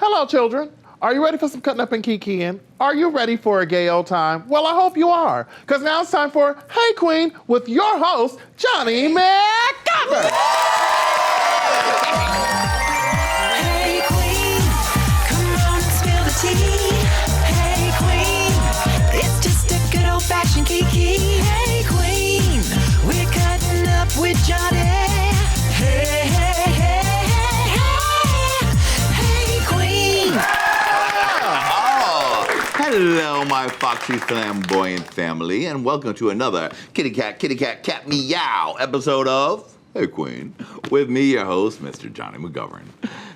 Hello, children. Are you ready for some cutting up and kikiing? Are you ready for a gay old time? Well, I hope you are, because now it's time for Hey Qween with your host, Jonny McGovern. Hey Qween, come on and spill the tea. Hey Qween, it's just a good old-fashioned kiki. Hey Qween, we're cutting up with Jonny. Hey, hey, hey, hey, hey, Qween. Hello, my foxy flamboyant family, and welcome to another kitty cat meow episode of Hey Qween, with me, your host, Mr. Jonny McGovern.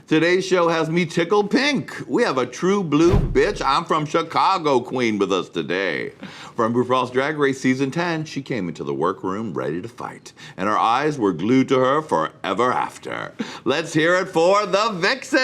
Today's show has me tickled pink. We have a true blue bitch, I'm from Chicago Qween with us today. From RuPaul's Drag Race Season 10, she came into the workroom ready to fight, and our eyes were glued to her forever after. Let's hear it for the Vixen!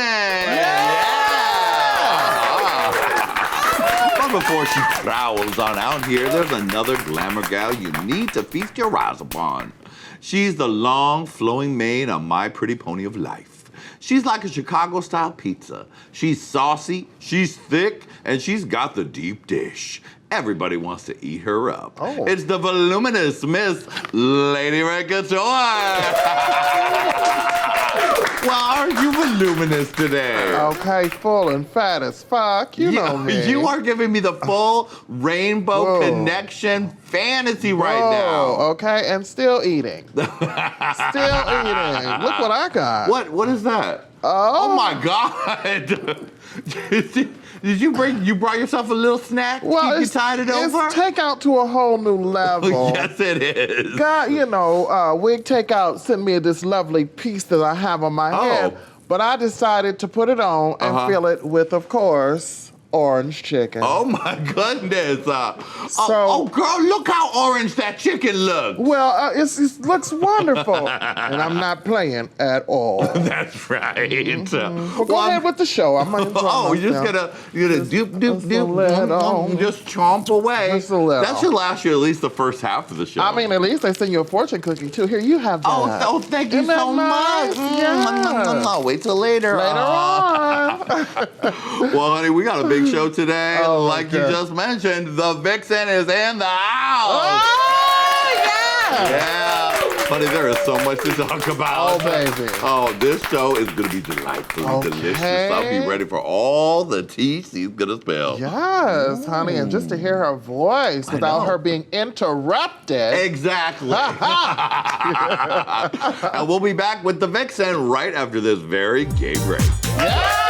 But before she prowls on out here, there's another glamour gal you need to feast your eyes upon. She's the long, flowing mane of My Pretty Pony of Life. She's like a Chicago-style pizza. She's saucy, she's thick, and she's got the deep dish. Everybody wants to eat her up. Oh. It's the voluminous Miss Lady Red Couture. Why aren't you voluminous today? Okay, full and fat as fuck. You know me. You are giving me the full rainbow connection fantasy right now. Okay, and still eating. Still eating. Look what I got. What is that? Oh. Oh my God. Did you brought yourself a little snack? Well, you tied it over? It's takeout to a whole new level. Yes, it is. God, Wig Takeout sent me this lovely piece that I have on my head, but I decided to put it on and fill it with, of course, orange chicken. Oh my goodness. Girl, look how orange that chicken looks. Well, it looks wonderful, and I'm not playing at all. That's right. Well, go ahead with the show. I'm gonna enjoy you're just gonna doop, just chomp away. Just a little. That should last you at least the first half of the show. I mean, at least they send you a fortune cookie too. Here, you have that. Oh, thank you so much. Yeah. I'll wait till later. Later on. Well, honey, we got a big show today. Oh, like you just mentioned, the Vixen is in the house. Oh, yeah. Yeah. Honey, there is so much to talk about. Oh, baby. Oh, this show is going to be delightfully delicious. I'll be ready for all the tea she's going to spill. Yes, honey, and just to hear her voice without her being interrupted. Exactly. And we'll be back with the Vixen right after this very gay break. Yeah!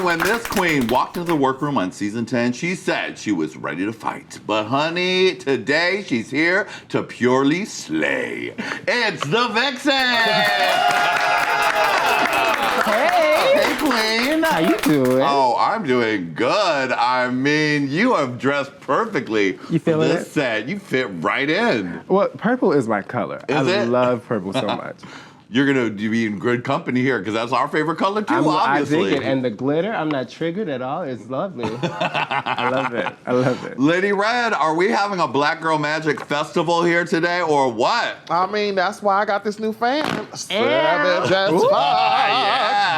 When this queen walked into the workroom on season 10, she said she was ready to fight. But honey, today she's here to purely slay. It's the Vixen! Hey, Queen! How you doing? Oh, I'm doing good. I mean, you have dressed perfectly. You feeling this it? set. You fit right in. Well, purple is my color. I love purple so much. You're gonna be in good company here because that's our favorite color too, obviously. I dig it, and the glitter, I'm not triggered at all. It's lovely. I love it. I love it. Lady Red, are we having a Black Girl Magic festival here today, or what? I mean, that's why I got this new fan. Yeah.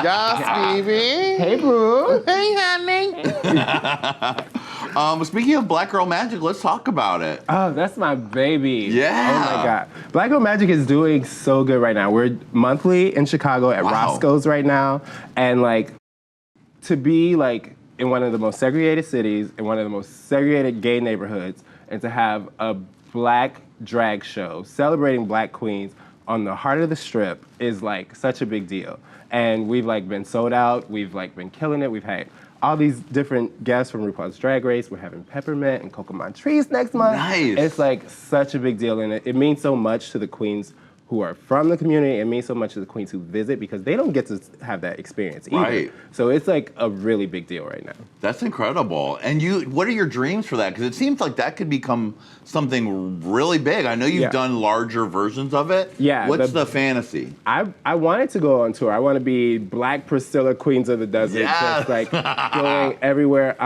Yes, baby. Hey, boo. Hey, honey. Speaking of Black Girl Magic, let's talk about it. Oh, that's my baby. Yeah. Oh my God. Black Girl Magic is doing so good right now. We're monthly in Chicago at Roscoe's right now. And to be in one of the most segregated cities, in one of the most segregated gay neighborhoods, and to have a Black drag show celebrating Black queens on the heart of the Strip is such a big deal. And we've been sold out. We've been killing it. We've had all these different guests from RuPaul's Drag Race. We're having Peppermint and Coco Montrese next month. Nice. It's such a big deal, and it means so much to the queens who are from the community and mean so much to the queens who visit because they don't get to have that experience either. Right. So it's like a really big deal right now. That's incredible. And what are your dreams for that? Because it seems like that could become something really big. I know you've done larger versions of it. Yeah. What's the fantasy? I wanted to go on tour. I want to be Black Priscilla, Queens of the Desert, just like going everywhere.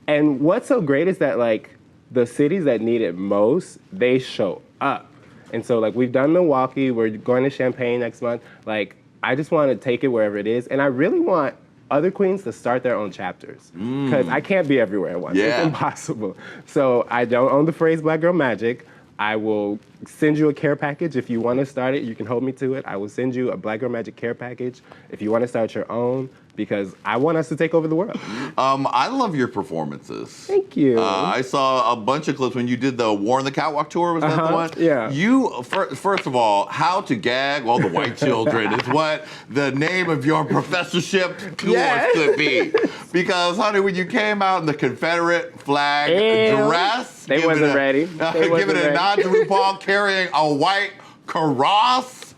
And what's so great is that like the cities that need it most, they show up. And so, like, we've done Milwaukee, we're going to Champaign next month. Like, I just want to take it wherever it is. And I really want other queens to start their own chapters. Because I can't be everywhere at once. Yeah. It's impossible. So I don't own the phrase Black Girl Magic. I will send you a care package. If you want to start it, you can hold me to it. I will send you a Black Girl Magic care package if you want to start your own, because I want us to take over the world. I love your performances. Thank you. I saw a bunch of clips when you did the War on the Catwalk tour. Was that the one? Yeah. You, first of all, how to gag all the white children is what the name of your professorship course could be. Because, honey, when you came out in the Confederate flag dress, they wasn't ready. Giving a nod to RuPaul carrying a white cross.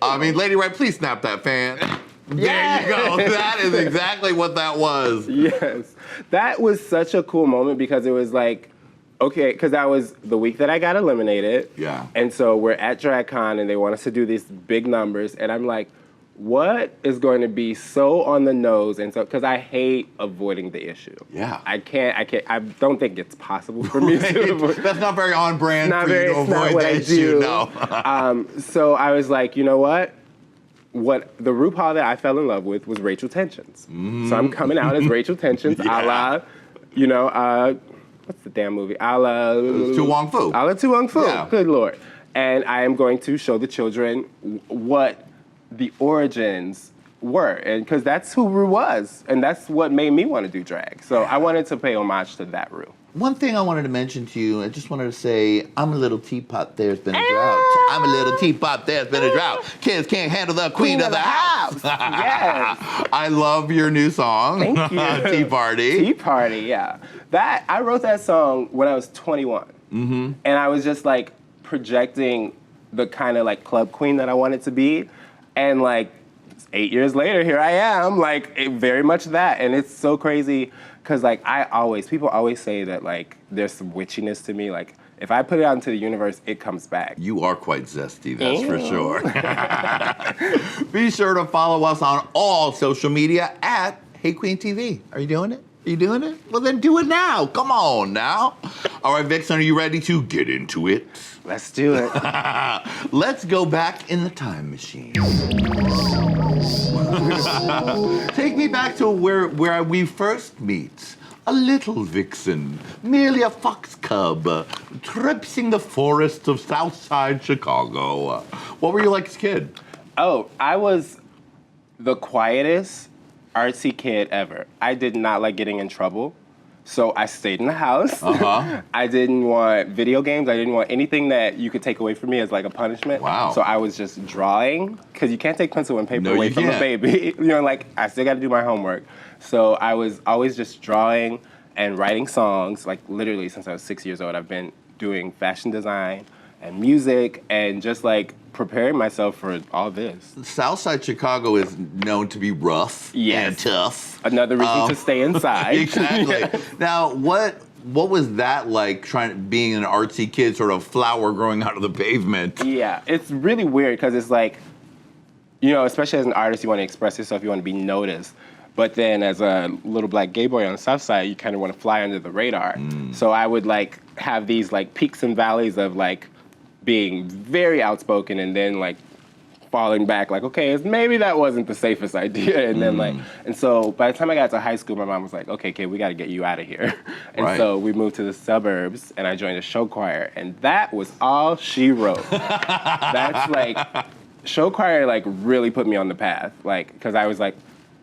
I mean, Lady Red, please snap that fan. There you go. That is exactly what that was. Yes. That was such a cool moment because it was like, okay, because that was the week that I got eliminated. Yeah. And so we're at DragCon and they want us to do these big numbers. And I'm like, what is going to be so on the nose? And so, because I hate avoiding the issue. Yeah. I don't think it's possible for me to avoid. That's not very on brand for you to avoid the issue. No. So I was like, you know what? What the RuPaul that I fell in love with was Rachel Tensions. So I'm coming out as Rachel Tensions, a la, you know, what's the damn movie? A la Tu Wong Fu. A la Tu Wong Fu. Yeah. Good Lord. And I am going to show the children what the origins were, and because that's who Ru was, and that's what made me want to do drag. So I wanted to pay homage to that Ru. One thing I wanted to mention to you, I just wanted to say, I'm a little teapot, there's been a drought. I'm a little teapot, there's been a drought. Kids can't handle the queen of the house. Yes. I love your new song. Thank you. Tea Party. Tea Party, yeah. I wrote that song when I was 21. And I was just like projecting the kind of like club queen that I wanted to be. And like 8 years later, here I am, like very much that. And it's so crazy because like people always say that like there's some witchiness to me. Like if I put it out into the universe, it comes back. You are quite zesty, that's for sure. Be sure to follow us on all social media at Hey Qween TV. Are you doing it? Are you doing it? Well, then do it now. Come on now. All right, Vixen, are you ready to get into it? Let's do it. Let's go back in the time machine. Take me back to where we first meet. A little vixen, merely a fox cub, traipsing the forests of Southside Chicago. What were you like as a kid? Oh, I was the quietest artsy kid ever. I did not like getting in trouble. So I stayed in the house. I didn't want video games. I didn't want anything that you could take away from me as like a punishment. Wow. So I was just drawing, because you can't take pencil and paper away from can't. a baby. You know, like I still got to do my homework. So I was always just drawing and writing songs. Like literally since I was 6 years old, I've been doing fashion design and music and just like preparing myself for all this. Southside Chicago is known to be rough and tough. Another reason to stay inside. Exactly. Now, what was that like, being an artsy kid, sort of flower growing out of the pavement? Yeah, it's really weird because it's like, you know, especially as an artist, you want to express yourself, you want to be noticed. But then as a little black gay boy on the South Side, you kind of want to fly under the radar. So I would like have these like peaks and valleys of like being very outspoken and then like falling back like, okay, maybe that wasn't the safest idea. And then like, and so by the time I got to high school, my mom was like, okay, kid, we got to get you out of here. And so we moved to the suburbs and I joined a show choir, and that was all she wrote. That's like, show choir like really put me on the path. Like, cause I was like,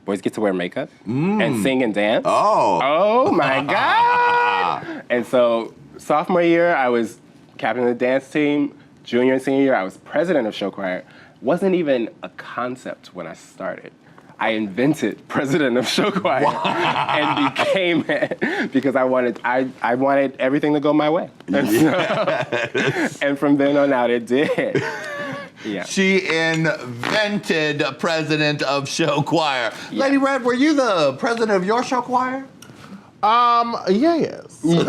boys get to wear makeup and sing and dance. Oh my God. And so sophomore year, I was captain of the dance team. Junior and senior year, I was president of show choir. Wasn't even a concept when I started. I invented president of show choir and became it because I wanted everything to go my way. And, and from then on out, it did. Yeah. She invented president of show choir. Yeah. Lady Red, were you the president of your show choir? Yes. Lady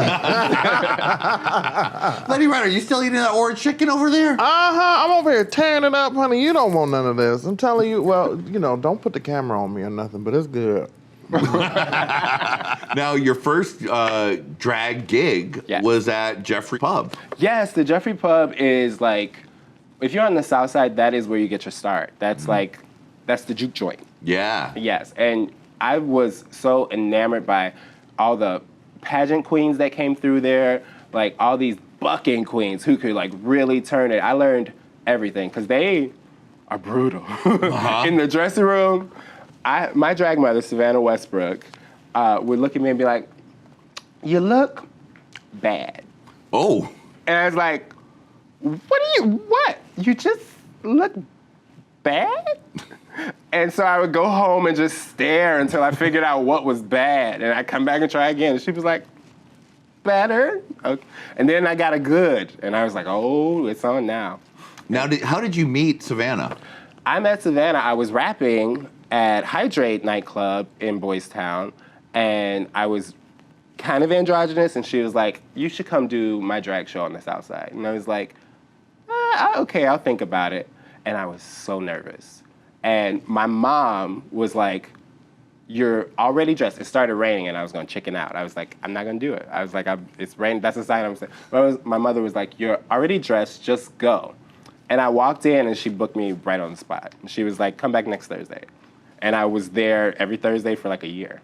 Red, are you still eating that orange chicken over there? I'm over here tearing it up, honey. You don't want none of this. I'm telling you, well, don't put the camera on me or nothing, but it's good. Now, your first drag gig was at Jeffrey Pub. Yes, the Jeffrey Pub is like, if you're on the South Side, that is where you get your start. That's that's the juke joint. Yeah. Yes, and I was so enamored by all the pageant queens that came through there, like all these bucking queens who could like really turn it. I learned everything because they are brutal. In the dressing room, my drag mother, Savannah Westbrook, would look at me and be like, "You look bad." Oh. And I was like, what? You just look bad? And so I would go home and just stare until I figured out what was bad. And I'd come back and try again. And she was like, better? Okay. And then I got a good. And I was like, oh, it's on now. Now, how did you meet Savannah? I met Savannah. I was rapping at Hydrate nightclub in Boys Town. And I was kind of androgynous. And she was like, you should come do my drag show on the South Side. And I was like, okay, I'll think about it. And I was so nervous. And my mom was like, you're already dressed. It started raining and I was going to chicken out. I was like, I'm not going to do it. I was like, it's raining. That's a sign I'm saying. My mother was like, you're already dressed. Just go. And I walked in and she booked me right on the spot. She was like, come back next Thursday. And I was there every Thursday for like a year.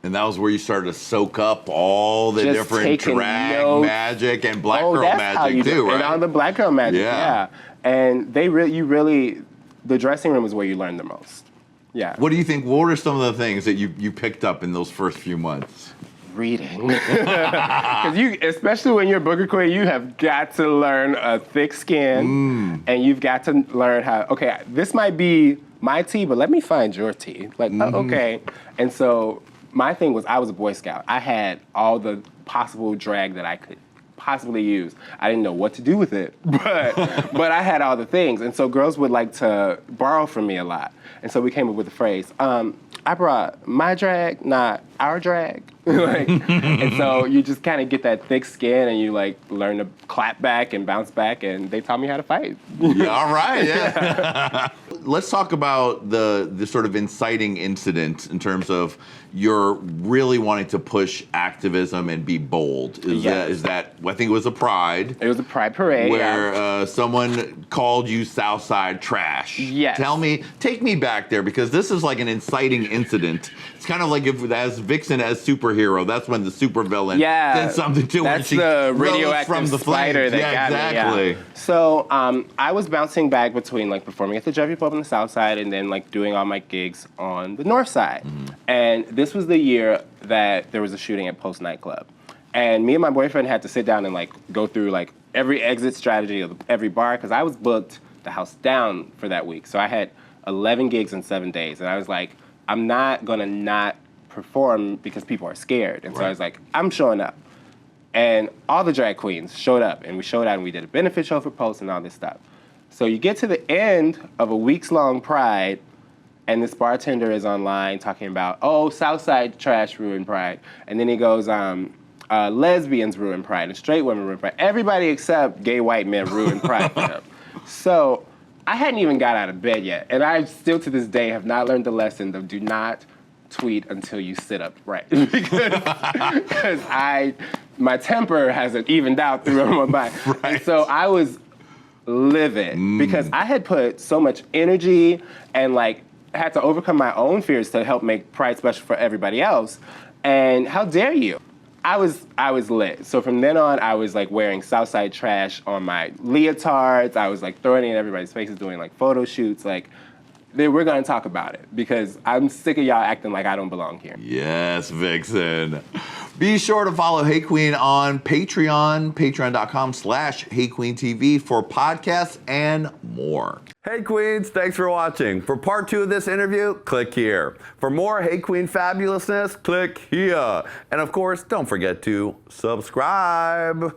And that was where you started to soak up all the Just different drag magic and black girl magic too, right? And all the black girl magic, yeah. And the dressing room is where you learn the most. Yeah. What do you think? What are some of the things that you picked up in those first few months? Reading. Because especially when you're Booker Queen, you have got to learn a thick skin, and you've got to learn how, okay, this might be my tea, but let me find your tea. Like, okay. And so my thing was I was a Boy Scout. I had all the possible drag that I could possibly use. I didn't know what to do with it, but I had all the things. And so girls would like to borrow from me a lot. And so we came up with the phrase, I brought my drag, not our drag. And so you just kind of get that thick skin and you like learn to clap back and bounce back, and they taught me how to fight. Yeah, all right, yeah. Let's talk about the sort of inciting incident in terms of you're really wanting to push activism and be bold. Is that I think it was a Pride. It was a Pride parade. Where someone called you Southside trash. Yes. Take me back there, because this is like an inciting incident. It's kind of like if as Vixen as superhero, that's when the supervillain did something to her. That's the radioactive from the spider flames. that got exactly. me. Yeah. So I was bouncing back between like performing at the Jeffrey Pub on the South Side and then like doing all my gigs on the North Side. And this was the year that there was a shooting at Post nightclub. And me and my boyfriend had to sit down and like go through like every exit strategy of every bar, because I was booked the house down for that week. So I had 11 gigs in 7 days. And I was like, I'm not gonna not perform because people are scared. And so I was like, I'm showing up. And all the drag queens showed up, and we showed out and we did a benefit show for Post and all this stuff. So you get to the end of a weeks-long Pride, and this bartender is online talking about, oh, Southside trash ruined Pride. And then he goes, lesbians ruined Pride, and straight women ruined Pride. Everybody except gay white men ruined Pride for him. So I hadn't even got out of bed yet, and I still to this day have not learned the lesson of do not tweet until you sit up right. because my temper hasn't evened out through my body. Right. And so I was livid because I had put so much energy and like had to overcome my own fears to help make Pride special for everybody else. And how dare you? I was lit. So from then on, I was like wearing Southside trash on my leotards. I was like throwing it in everybody's faces, doing like photo shoots. Like, we're gonna talk about it because I'm sick of y'all acting like I don't belong here. Yes, Vixen. Be sure to follow Hey Qween on Patreon, patreon.com/HeyQueenTV for podcasts and more. Hey Queens, thanks for watching. For part 2 of this interview, click here. For more Hey Qween fabulousness, click here. And of course, don't forget to subscribe.